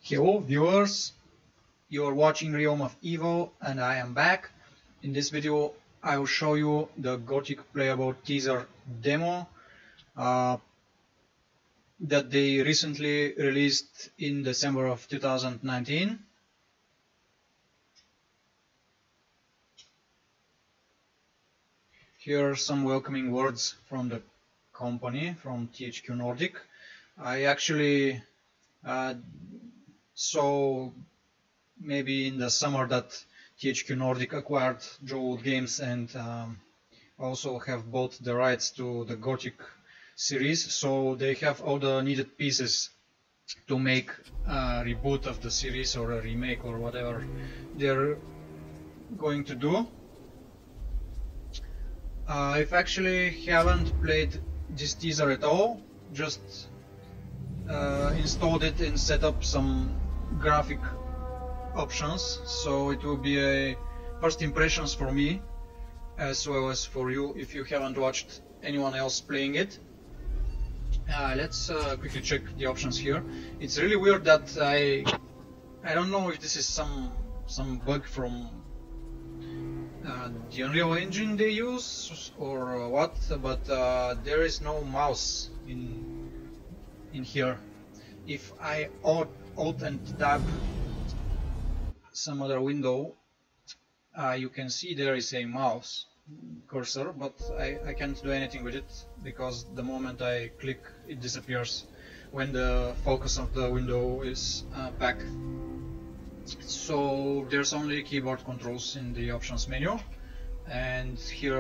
Hello viewers, you are watching Realm of Evil and I am back. In this video I will show you the Gothic Playable teaser demo that they recently released in December of 2019. Here are some welcoming words from the company, from THQ Nordic. I actually saw maybe in the summer that THQ Nordic acquired Jewel Games and also have bought the rights to the Gothic series, so they have all the needed pieces to make a reboot of the series or a remake or whatever they're going to do. I've actually haven't played this teaser at all, just installed it and set up some graphic options, so it will be a first impressions for me as well as for you if you haven't watched anyone else playing it. Let's quickly check the options here. It's really weird that I don't know if this is some bug from the Unreal Engine they use or what, but there is no mouse in here. If I Alt and Tab some other window, you can see there is a mouse cursor, but I can't do anything with it because the moment I click it disappears when the focus of the window is back. So there's only keyboard controls in the options menu, and here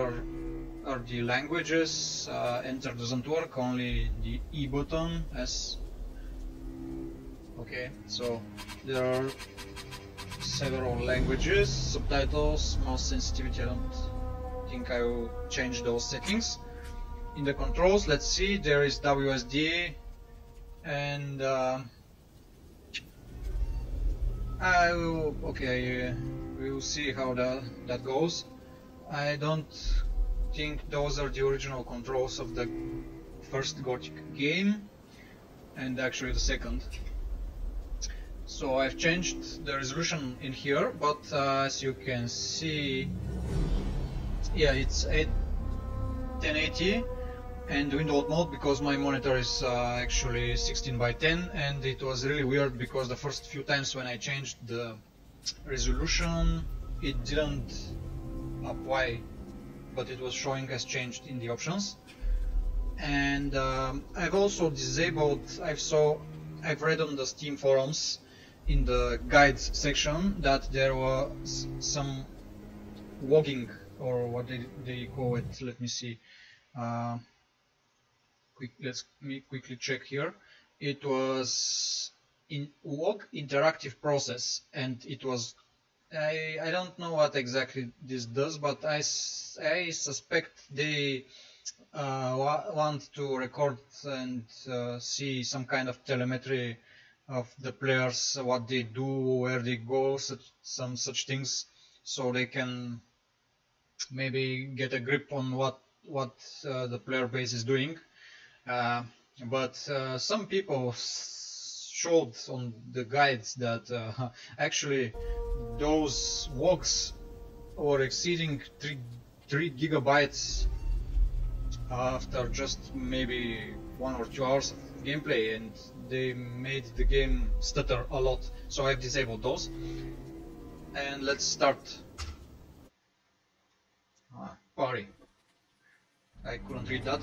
are the languages. Enter doesn't work, only the E button as okay. So there are several languages, subtitles, mouse sensitivity. I don't think I will change those settings. In the controls, let's see, there is WSD, and we will see how that goes. I don't think those are the original controls of the first Gothic game, and actually the second. So I've changed the resolution in here, but as you can see, yeah, it's 1080 and windowed mode because my monitor is actually 16:10, and it was really weird because the first few times when I changed the resolution it didn't apply, but it was showing as changed in the options. And I've also disabled, I've read on the Steam forums in the guides section that there was some wogging, or what they call it. Let me see. Let me quickly check here. It was in WOG interactive process, and it was I don't know what exactly this does, but I suspect they want to record and see some kind of telemetry of the players, what they do, where they go, some such things, so they can maybe get a grip on what the player base is doing. But some people showed on the guides that actually those WOGs were exceeding 3 gigabytes after just maybe 1 or 2 hours of gameplay, and they made the game stutter a lot. So I've disabled those, and let's start. Party. I couldn't read that.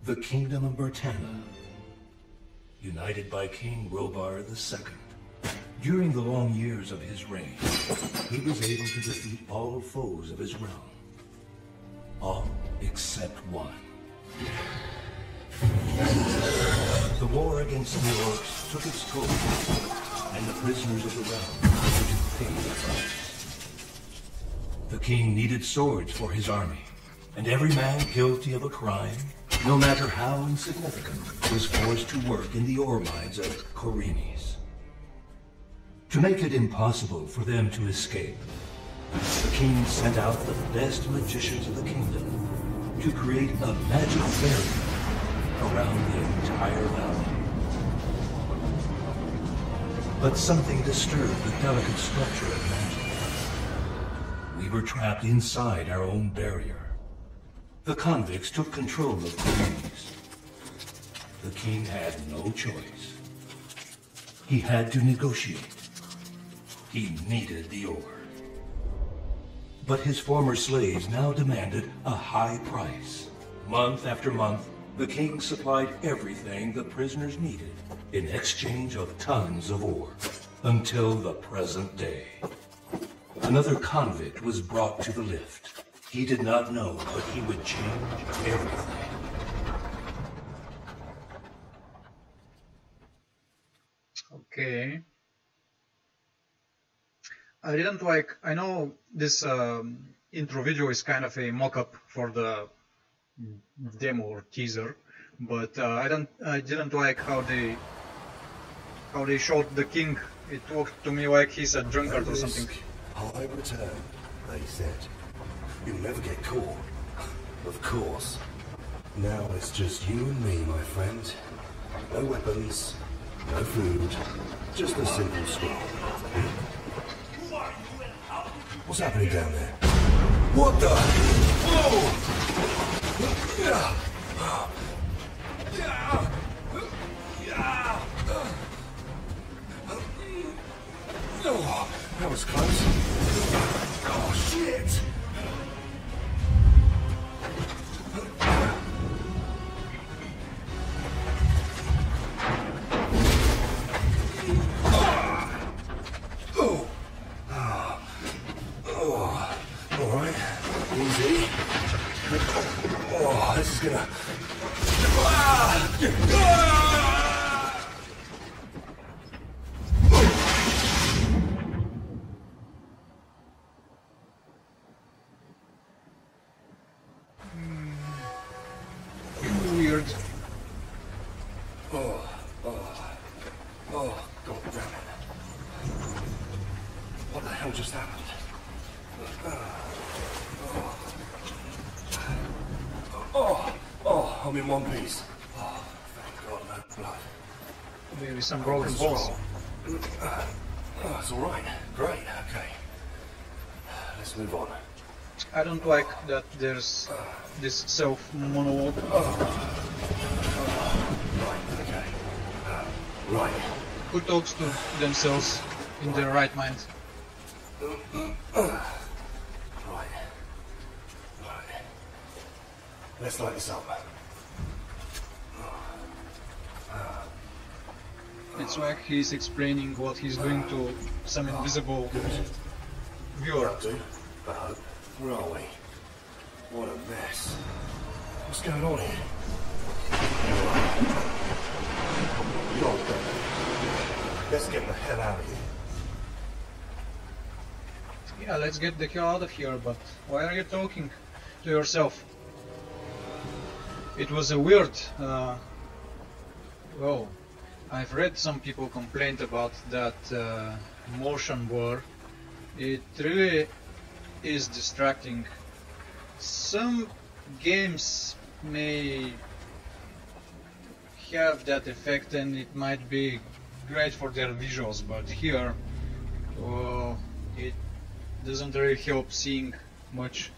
The Kingdom of Bertana, united by King Robar II. During the long years of his reign, he was able to defeat all foes of his realm. All except one. The war against the orcs took its toll, and the prisoners of the realm had to pay the price. The king needed swords for his army, and every man guilty of a crime, no matter how insignificant, was forced to work in the ore mines of Korinis. To make it impossible for them to escape, the king sent out the best magicians of the kingdom to create a magic barrier around the entire valley. But something disturbed the delicate structure of magic. We were trapped inside our own barrier. The convicts took control of Greece. The king had no choice. He had to negotiate. He needed the ore. But his former slaves now demanded a high price. Month after month, the king supplied everything the prisoners needed in exchange of tons of ore, until the present day. Another convict was brought to the lift. He did not know, but he would change everything. Okay. I didn't like. I know this intro video is kind of a mock-up for the demo or teaser, but I didn't like how they showed the king. It looked to me like he's a drunkard or something. High return, they said. You'll never get caught. Of course. Now it's just you and me, my friend. No weapons, no food, just a simple scroll. What's happening down there? What the? Oh, that was close. Oh, shit! Alright, easy. Oh, this is gonna... Weird. Oh, God damn it. What the hell just happened? I'm in one piece. Oh, thank God, no blood. Maybe some broken balls. Oh, it's all right. Great. Okay. Let's move on. I don't like that there's this self-monologue. Right. Okay. Right. Who talks to themselves in their right mind? Right. Let's light this up. It's like he's explaining what he's doing to some invisible viewer. That'll do. I hope. Where are we? What a mess. What's going on here? Let's get the hell out of here. Yeah, let's get the hell out of here, but why are you talking to yourself? It was a weird... well, I've read some people complain about that motion blur. It really is distracting. Some games may have that effect and it might be great for their visuals, but here it doesn't really help seeing much.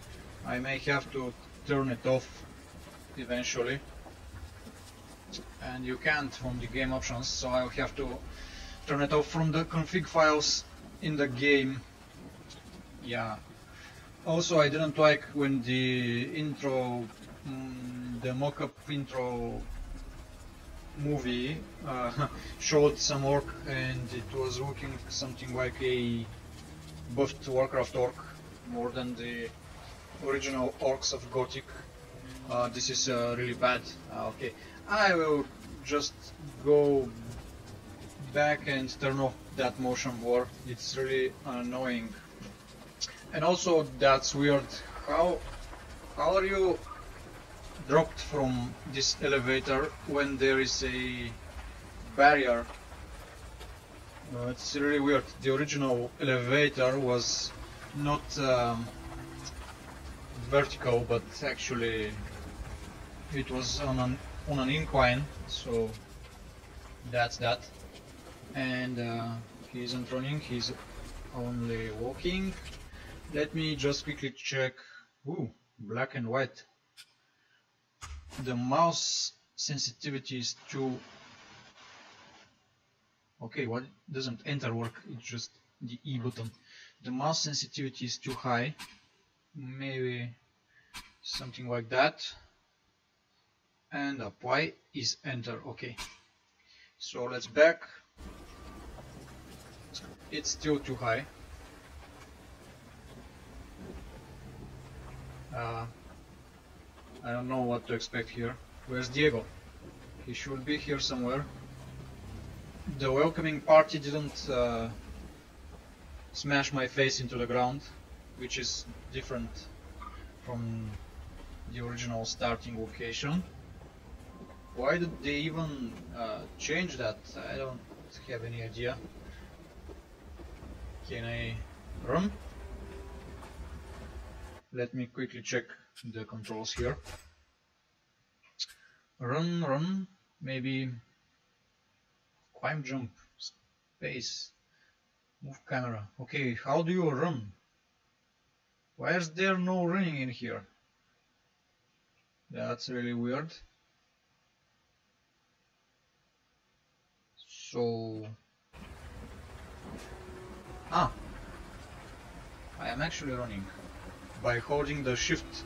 I may have to turn it off eventually, and you can't from the game options, so I'll have to turn it off from the config files in the game. Yeah. Also, I didn't like when the intro, the mock-up intro movie showed some orc and it was looking something like a buffed Warcraft orc more than the original orcs of Gothic. This is really bad. Okay, I will just go back and turn off that motion blur. It's really annoying. And also, that's weird. How are you dropped from this elevator when there is a barrier? It's really weird. The original elevator was not vertical, but actually it was on an incline, so that's that. And He isn't running, he's only walking. Let me just quickly check. Ooh, black and white. The mouse sensitivity is too... Okay, what doesn't enter work? It's just the E button. The mouse sensitivity is too high. Maybe something like that. And up Y is enter. Okay. So let's back. It's still too high. I don't know what to expect here. Where's Diego? He should be here somewhere. The welcoming party didn't smash my face into the ground, which is different from the original starting location. Why did they even change that? I don't have any idea. Can I run? Let me quickly check the controls here. Run, run, maybe climb, jump, space, move camera. Okay, how do you run? Why is there no running in here? That's really weird. So... I am actually running by holding the shift,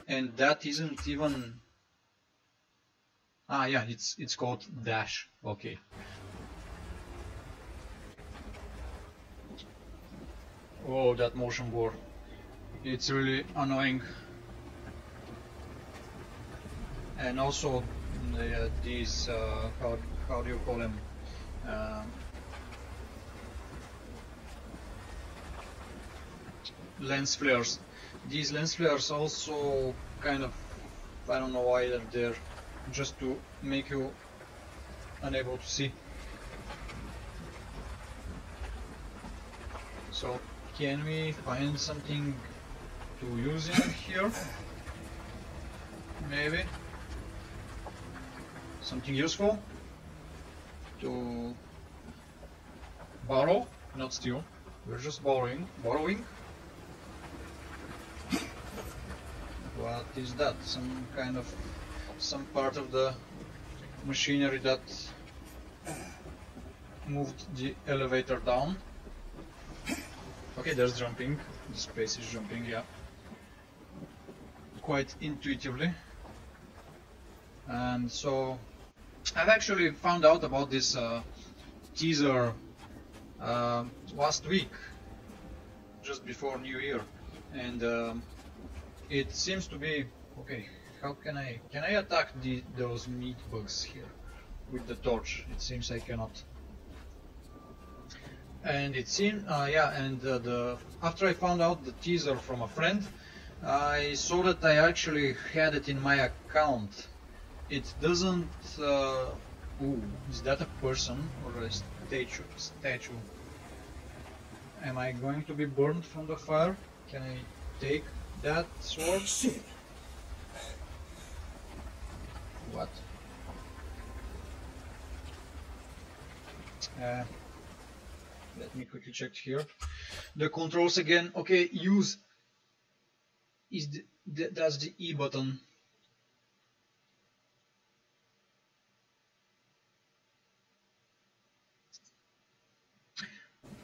and that isn't even... yeah, it's called dash. Okay. Oh, that motion blur. It's really annoying. And also these how do you call them? Lens flares. These lens flares also kind of, I don't know why they're there, just to make you unable to see. So can we find something to use in here? Maybe something useful to borrow, not steal. We're just borrowing. What is that? Some part of the machinery that moved the elevator down. Okay, there's jumping. The space is jumping, yeah. Quite intuitively. And so I've actually found out about this teaser last week, just before New Year, and it seems to be okay. How can I attack those meat bugs here with the torch? It seems I cannot. And it seemed after I found out the teaser from a friend, I saw that I actually had it in my account. It doesn't... ooh, is that a person or a statue? Am I going to be burned from the fire? Can I take that sword? Shit. What? Let me quickly check here. The controls again. Okay, use is that's the E button.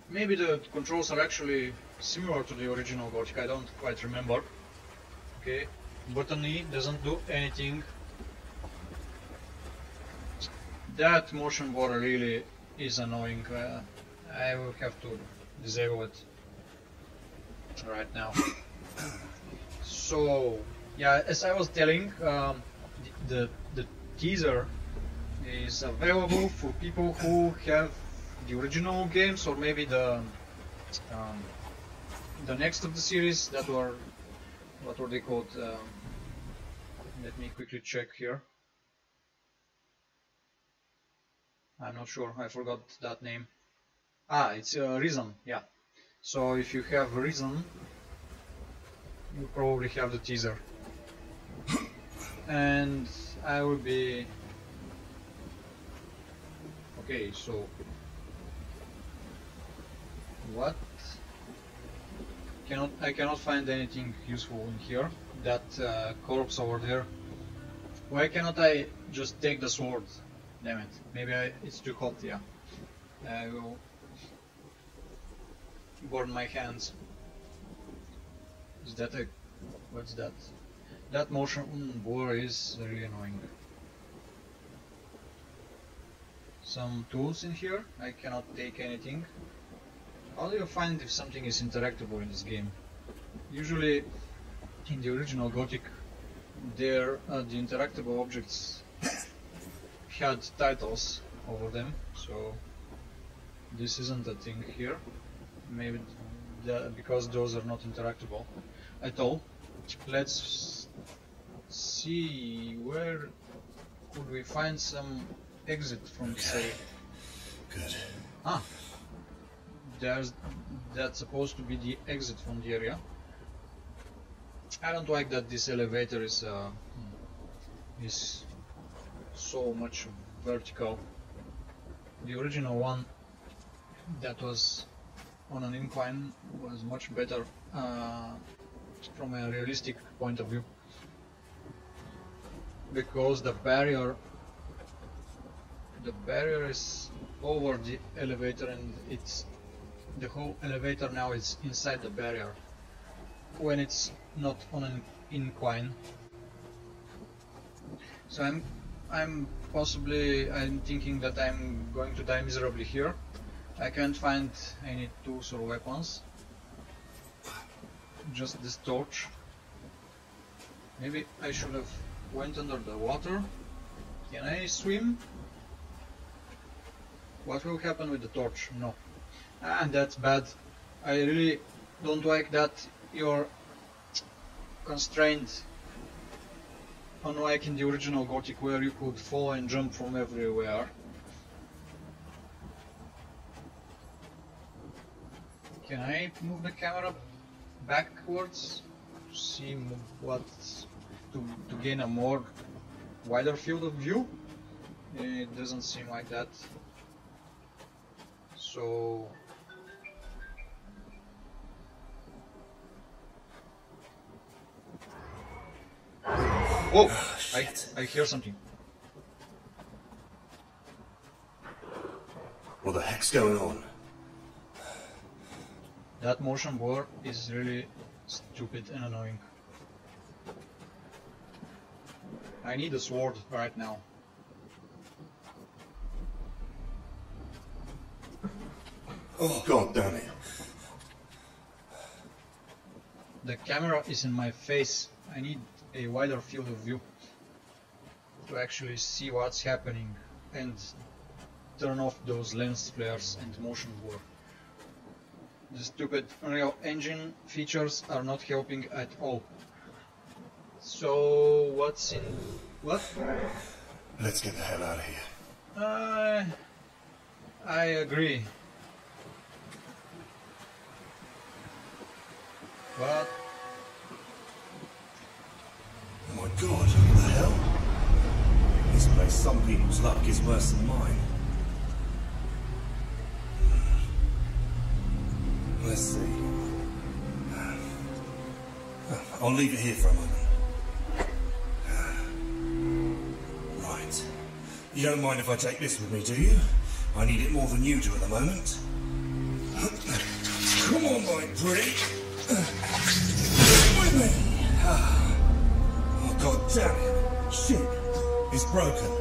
Maybe the controls are actually similar to the original Gothic, I don't quite remember. Okay, button E doesn't do anything. That motion blur really is annoying. I will have to disable it right now. So, yeah, as I was telling, the teaser is available for people who have the original games, or maybe the next of the series that were, what were they called? Let me quickly check here. I'm not sure, I forgot that name. It's Reason, yeah. So if you have Reason, you probably have the teaser. And I will be... Okay, so What? I cannot find anything useful in here. That corpse over there. Why cannot I just take the sword? Damn it. Maybe it's too hot, yeah. I will burn my hands. Is that a... what's that? That motion blur is really annoying. Some tools in here. I cannot take anything. How do you find if something is interactable in this game? Usually in the original Gothic there the interactable objects had titles over them, so this isn't a thing here. Maybe because those are not interactable at all. Let's see, where could we find some exit from the save? Good. Ah, that's supposed to be the exit from the area. I don't like that this elevator is so much vertical. The original one that was on an incline was much better from a realistic point of view, because the barrier is over the elevator, and the whole elevator now is inside the barrier when it's not on an incline. So I'm thinking that I'm going to die miserably here. I can't find any tools or weapons, just this torch. Maybe I should have went under the water. Can I swim? What will happen with the torch? No. And that's bad. I really don't like that you're constrained, unlike in the original Gothic where you could fall and jump from everywhere. Can I move the camera backwards to see to gain a more wider field of view? It doesn't seem like that. So whoa! I hear something. What the heck's going on? That motion blur is really stupid and annoying. I need a sword right now. Oh, god damn it. The camera is in my face. I need a wider field of view to actually see what's happening and turn off those lens flares and motion blur. The stupid Unreal Engine features are not helping at all. So what's in... what? Let's get the hell out of here. I agree. But... oh my god, what the hell? This place, some people's luck is worse than mine. Let's see. I'll leave it here for a moment. Right. You don't mind if I take this with me, do you? I need it more than you do at the moment. Come on, my pretty. With me. Oh, god damn it. Shit. It's broken.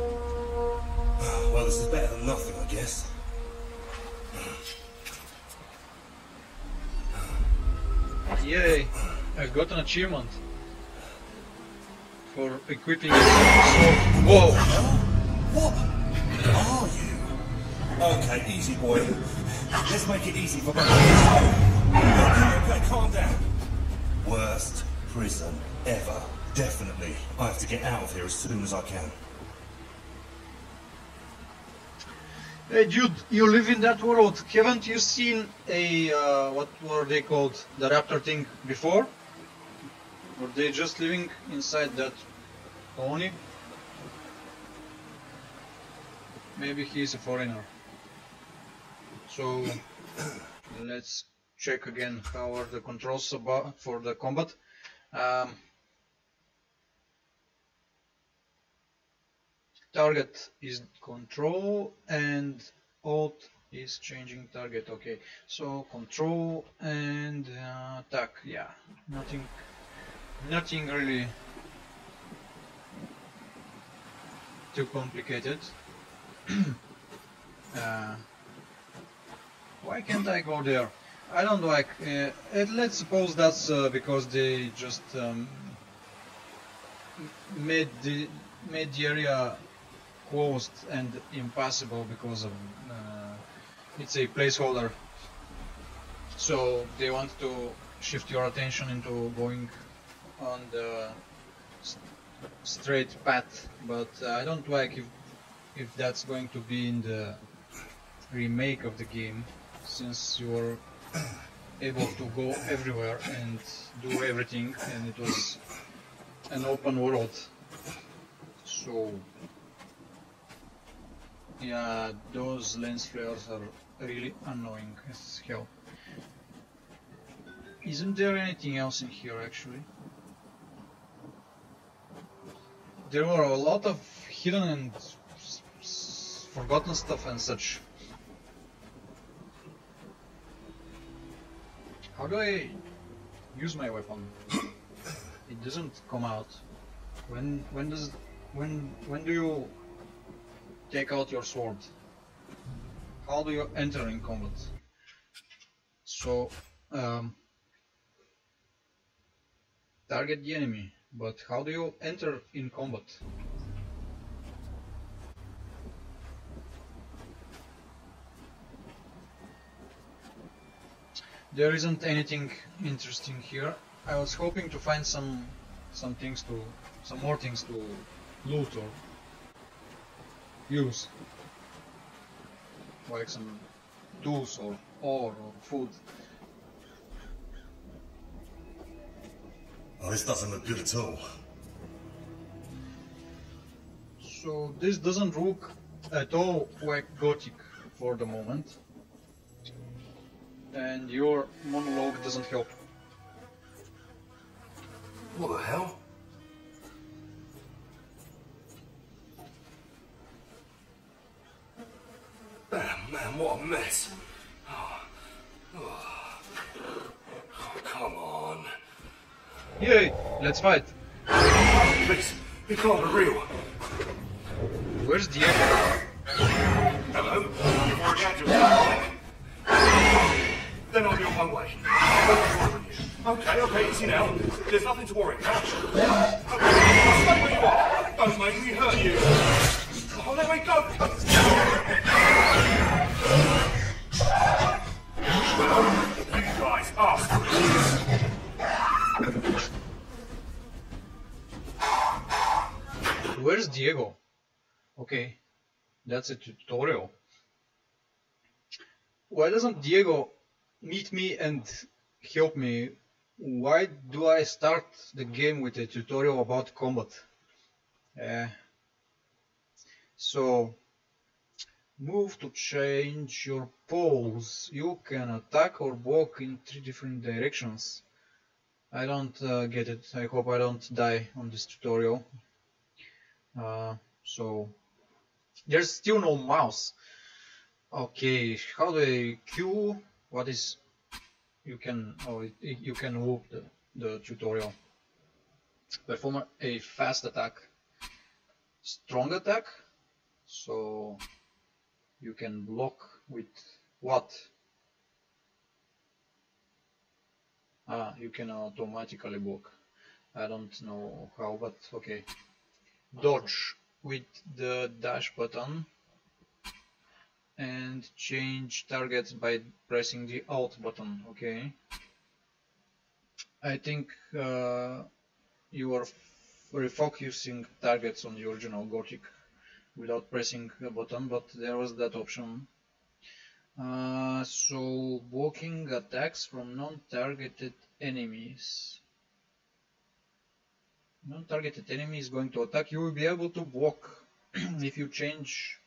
Well, this is better than nothing, I guess. Yay! I got an achievement for equipping it. Whoa! What are you? Okay, easy boy. Let's make it easy for both of us. Okay, calm down. Worst prison ever. Definitely. I have to get out of here as soon as I can. Hey dude, you live in that world. Haven't you seen a, what were they called? The raptor thing before? Were they just living inside that pony? Maybe he's a foreigner. So, let's check again how are the controls about for the combat. Target is control and alt is changing target. Okay, so control and attack. Yeah, nothing really too complicated. Why can't I go there? I don't like. Let's suppose that's because they just made the area closed and impassable because of it's a placeholder. So they want to shift your attention into going on the straight path, but I don't like if that's going to be in the remake of the game, since you were able to go everywhere and do everything, and it was an open world. So yeah, those lens flares are really annoying as hell. Isn't there anything else in here actually? There were a lot of hidden and forgotten stuff and such. How do I use my weapon? It doesn't come out. When do you take out your sword? How do you enter in combat? So target the enemy, but how do you enter in combat? There isn't anything interesting here. I was hoping to find some more things to loot or use, like some tools or ore or food. Oh, this doesn't look good at all. So this doesn't look at all like Gothic for the moment, and your monologue doesn't help. What the hell? Damn, man, what a mess. Oh, come on. Yay, let's fight. Please, it can't be real. Where's Diego? Hello? You've already had your Then I'll be on my way. Okay, easy now. There's nothing to worry about. Okay, stay where you are. Don't make me hurt you. Oh, let me go. You guys asked. Where's Diego? Okay, that's a tutorial. Why doesn't Diego meet me and help me? Why do I start the game with a tutorial about combat? So, move to change your pose. You can attack or walk in 3 different directions. I don't get it. I hope I don't die on this tutorial. So, there's still no mouse. Okay, how do I Q? What is? You can you can loop the tutorial. Perform a fast attack, strong attack. So you can block with what? You can automatically block. I don't know how, but okay. Dodge with the dash button and change targets by pressing the Alt button. Okay. I think you are refocusing targets on the original Gothic without pressing the button, but there was that option. So blocking attacks from non-targeted enemies. Non-targeted enemy is going to attack. You will be able to block if you change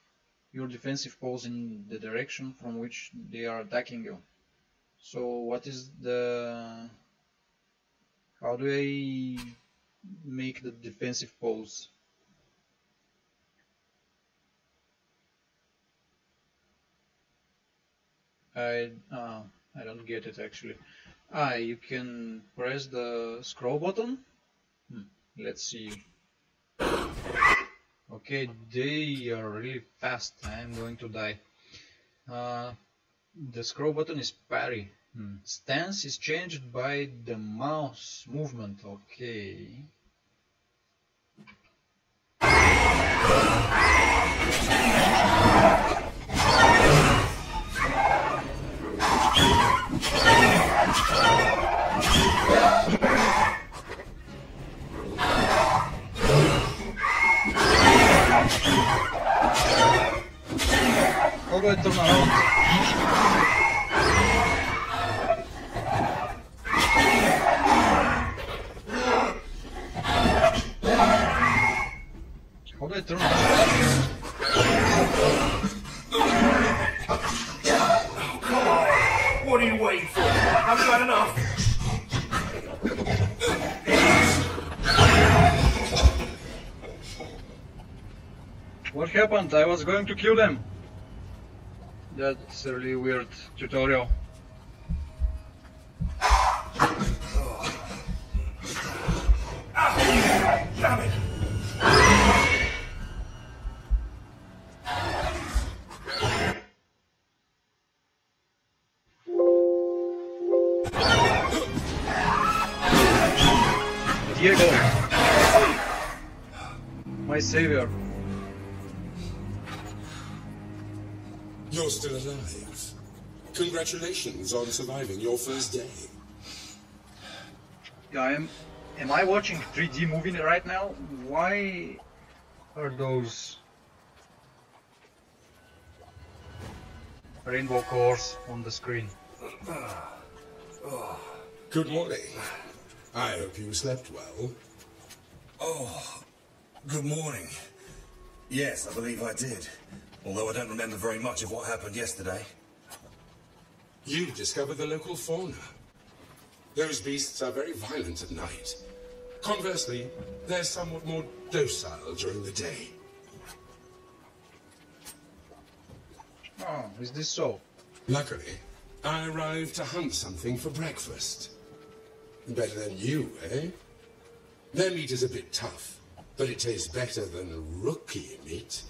your defensive pose in the direction from which they are attacking you. So what is the... How do I make the defensive pose? I don't get it actually. You can press the scroll button. Let's see. Okay, they are really fast. I am going to die. The scroll button is parry. Stance is changed by the mouse movement. Okay. How do I turn around? How do I turn around? What are you waiting for? Have you had enough? What happened? I was going to kill them. That's a really weird tutorial. Damn it! Diego, my savior. You're still alive. Congratulations on surviving your first day. Am I watching 3D movie right now? Why are those rainbow colors on the screen? Good morning. I hope you slept well. Oh, good morning. Yes, I believe I did. Although I don't remember very much of what happened yesterday. You discovered the local fauna. Those beasts are very violent at night. Conversely, they're somewhat more docile during the day. Oh, is this so? Luckily, I arrived to hunt something for breakfast. Better than you, eh? Their meat is a bit tough, but it tastes better than rookie meat.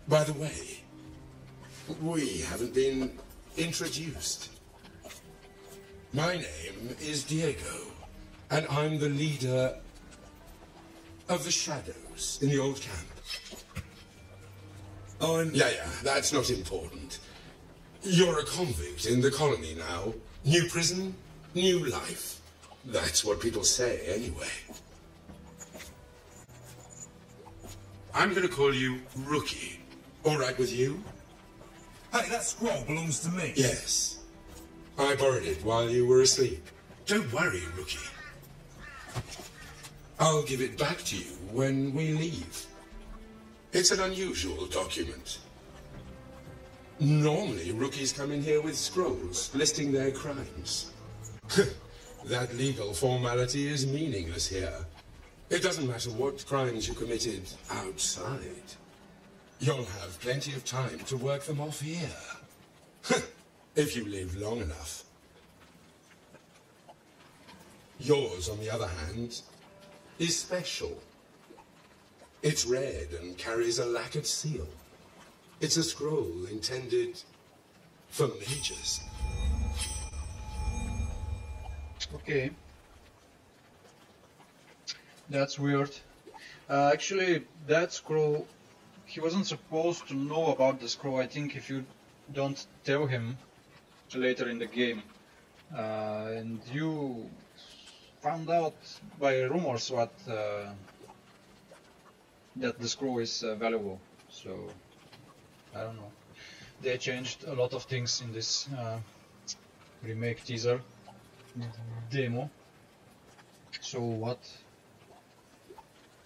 By the way, we haven't been introduced. My name is Diego, and I'm the leader of the Shadows in the old camp. Yeah, that's not important. You're a convict in the colony now. New prison, new life. That's what people say, anyway. I'm gonna call you Rookie. All right with you? Hey, that scroll belongs to me. Yes. I borrowed it while you were asleep. Don't worry, Rookie. I'll give it back to you when we leave. It's an unusual document. Normally, rookies come in here with scrolls listing their crimes. That legal formality is meaningless here. It doesn't matter what crimes you committed outside. You'll have plenty of time to work them off here. If you live long enough. Yours, on the other hand, is special. It's red and carries a lacquered seal. It's a scroll intended for mages. Okay. That's weird. Actually, that scroll, he wasn't supposed to know about the scroll. I think if you don't tell him later in the game, and you found out by rumors what that the scroll is valuable. So I don't know. They changed a lot of things in this remake teaser demo. So what?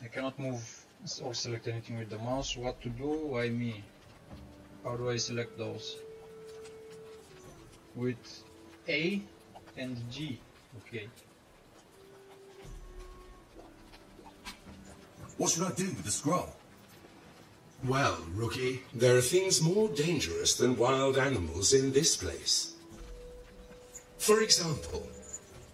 I cannot move or select anything with the mouse. What to do? Why me? How do I select those? With A and G. Okay. What should I do with the scroll? Well, rookie, there are things more dangerous than wild animals in this place. For example,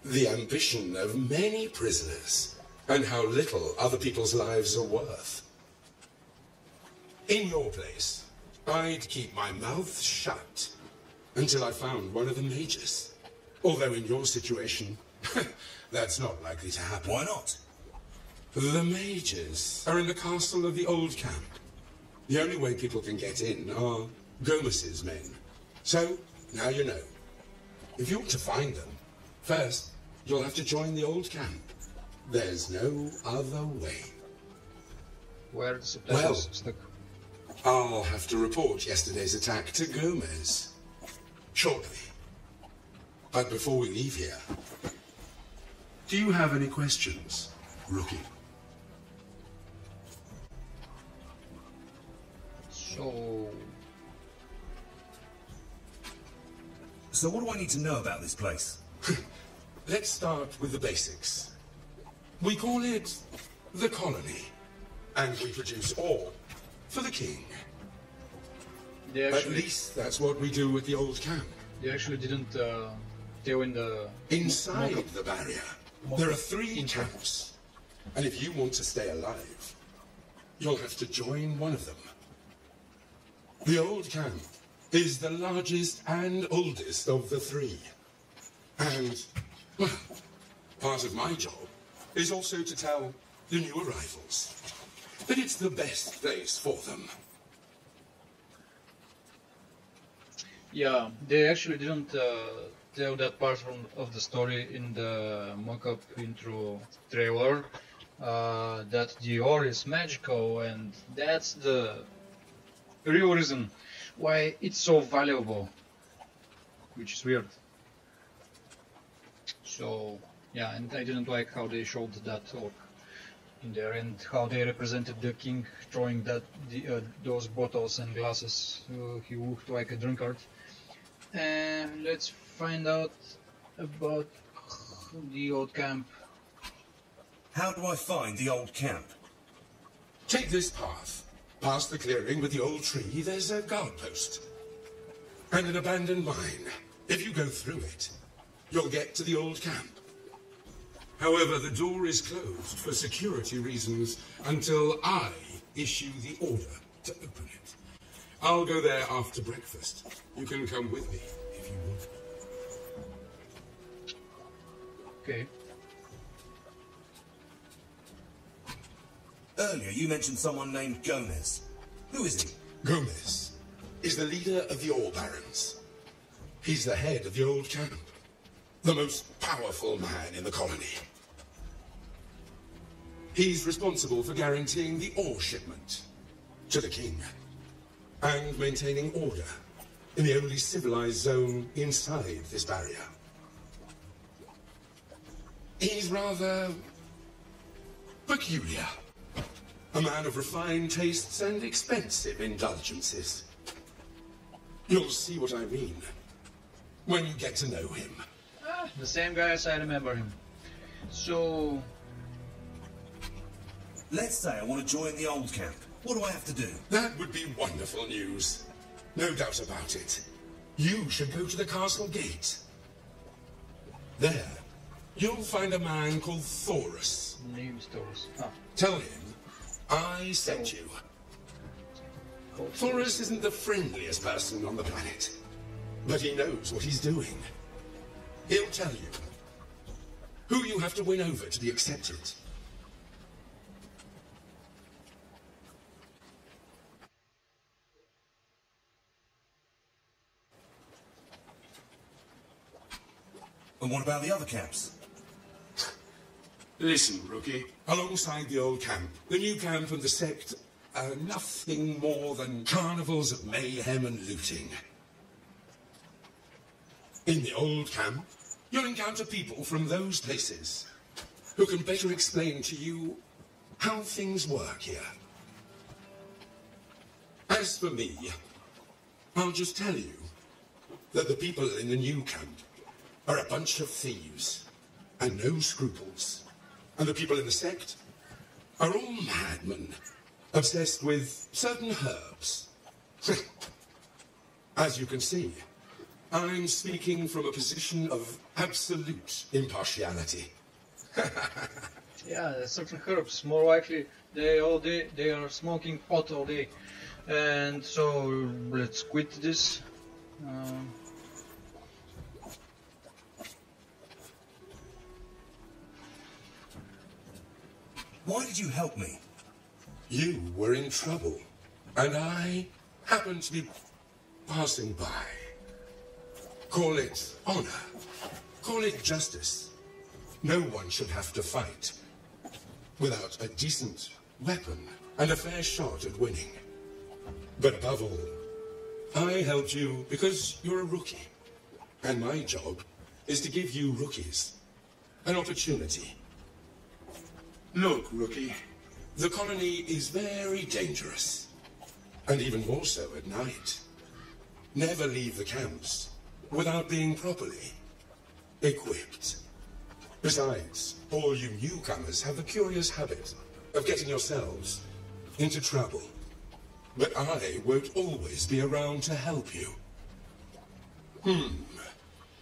the ambition of many prisoners and how little other people's lives are worth. In your place, I'd keep my mouth shut until I found one of the mages. Although in your situation, that's not likely to happen. Why not? The mages are in the castle of the old camp. The only way people can get in are Gomez's men. So, now you know. If you want to find them, first, you'll have to join the old camp. There's no other way. Where the subtitles stuck? I'll have to report yesterday's attack to Gomez shortly. But before we leave here, do you have any questions, rookie? So what do I need to know about this place? Let's start with the basics. We call it the colony, and we produce ore for the king. At least that's what we do at the old camp. They actually didn't tell in the... Inside the barrier, there are 3 camps. And if you want to stay alive, you'll have to join one of them. The old camp is the largest and oldest of the 3. And, well, part of my job is also to tell the new arrivals that it's the best place for them. Yeah, they actually didn't tell that part of the story in the mock-up intro trailer, that the ore is magical, and that's the real reason why it's so valuable, which is weird. So yeah, and I didn't like how they showed that orc in there and how they represented the king throwing those bottles and glasses. He looked like a drunkard. And let's find out about the old camp. How do I find the old camp? Take this path. Past the clearing with the old tree, there's a guard post. And an abandoned mine. If you go through it, you'll get to the old camp. However, the door is closed for security reasons until I issue the order to open it. I'll go there after breakfast. You can come with me if you want. Okay. Earlier, you mentioned someone named Gomez. Who is he? Gomez is the leader of the Ore Barons. He's the head of the old camp. The most powerful man in the colony. He's responsible for guaranteeing the ore shipment to the king and maintaining order in the only civilized zone inside this barrier. He's rather peculiar. A man of refined tastes and expensive indulgences. You'll see what I mean when you get to know him. The same guy as I remember him. So... Let's say I want to join the old camp. What do I have to do? That would be wonderful news. No doubt about it. You should go to the castle gate. There, you'll find a man called Thorus. Name stores. Tell him I sent you. Thorus isn't the friendliest person on the planet, but he knows what he's doing. He'll tell you who you have to win over to be accepted. And what about the other camps? Listen, rookie. Alongside the old camp, the new camp and the sect are nothing more than carnivals of mayhem and looting. In the old camp, you'll encounter people from those places who can better explain to you how things work here. As for me, I'll just tell you that the people in the new camp are a bunch of thieves and no scruples. And the people in the sect are all madmen, obsessed with certain herbs. As you can see, I'm speaking from a position of absolute impartiality. Yeah, certain herbs. More likely, they are smoking pot all day, and so let's quit this. Why did you help me? You were in trouble, and I happened to be passing by. Call it honor. Call it justice. No one should have to fight without a decent weapon and a fair shot at winning. But above all, I helped you because you're a rookie. And my job is to give you rookies an opportunity. Look, rookie, the colony is very dangerous. And even more so at night. Never leave the camps without being properly equipped. Besides, all you newcomers have the curious habit of getting yourselves into trouble. But I won't always be around to help you.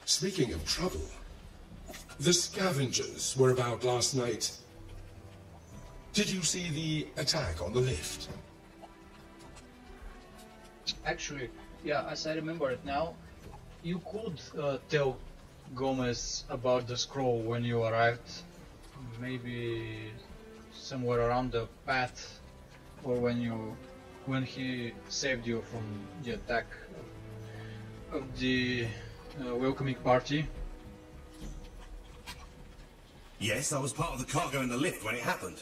Speaking of trouble, the scavengers were about last night. Did you see the attack on the lift? Actually, yeah, as I remember it now, you could tell Gomez about the scroll when you arrived, maybe somewhere around the path, or when he saved you from the attack of the welcoming party. Yes, I was part of the cargo in the lift when it happened.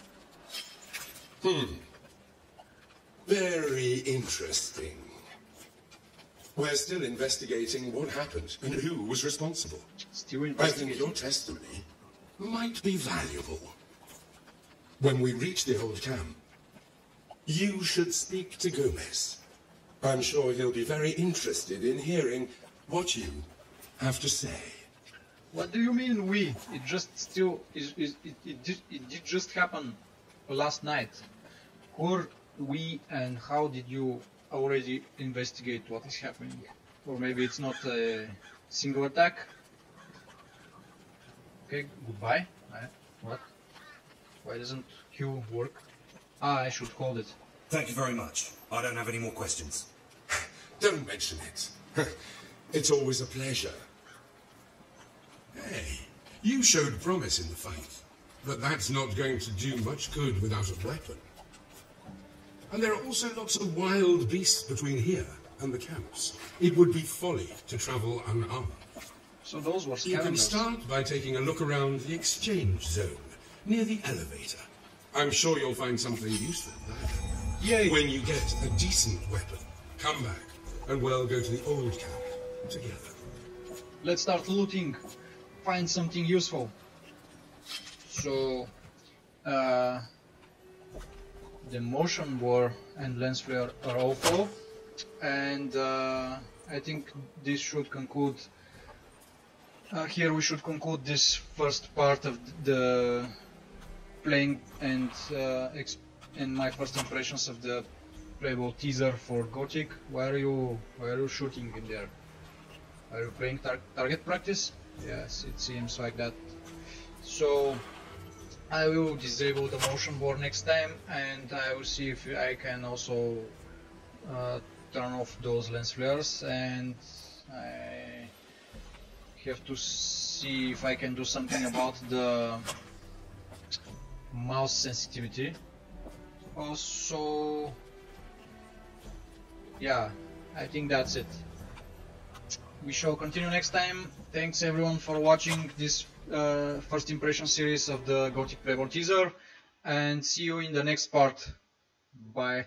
Very interesting. We're still investigating what happened and who was responsible. Still I investigating. think your testimony might be valuable. When we reach the old camp, you should speak to Gomez. I'm sure he'll be very interested in hearing what you have to say. What do you mean we? It just still it did just happen last night. Who are we and how did you already investigate what is happening? Or maybe it's not a single attack? Okay, goodbye. What? Why doesn't Q work? Ah, I should hold it. Thank you very much. I don't have any more questions. Don't mention it. It's always a pleasure. Hey, you showed promise in the fight, but that's not going to do much good without a weapon. And there are also lots of wild beasts between here and the camps. It would be folly to travel unarmed. So those were You can scavengers. start by taking a look around the exchange zone, near the elevator. I'm sure you'll find something useful there. Yay! When you get a decent weapon, come back, and we'll go to the old camp together. Let's start looting. Find something useful. So, the motion war and lens flare are awful, and I think this should conclude. Here we should conclude this first part of the playing and my first impressions of the playable teaser for Gothic. Why are you shooting in there? Are you playing target practice? Yes, it seems like that. So I will disable the motion board next time, and I will see if I can also turn off those lens flares, and I have to see if I can do something about the mouse sensitivity. Also, yeah, I think that's it. We shall continue next time. Thanks everyone for watching this first impression series of the Gothic Playable teaser, and see you in the next part. Bye.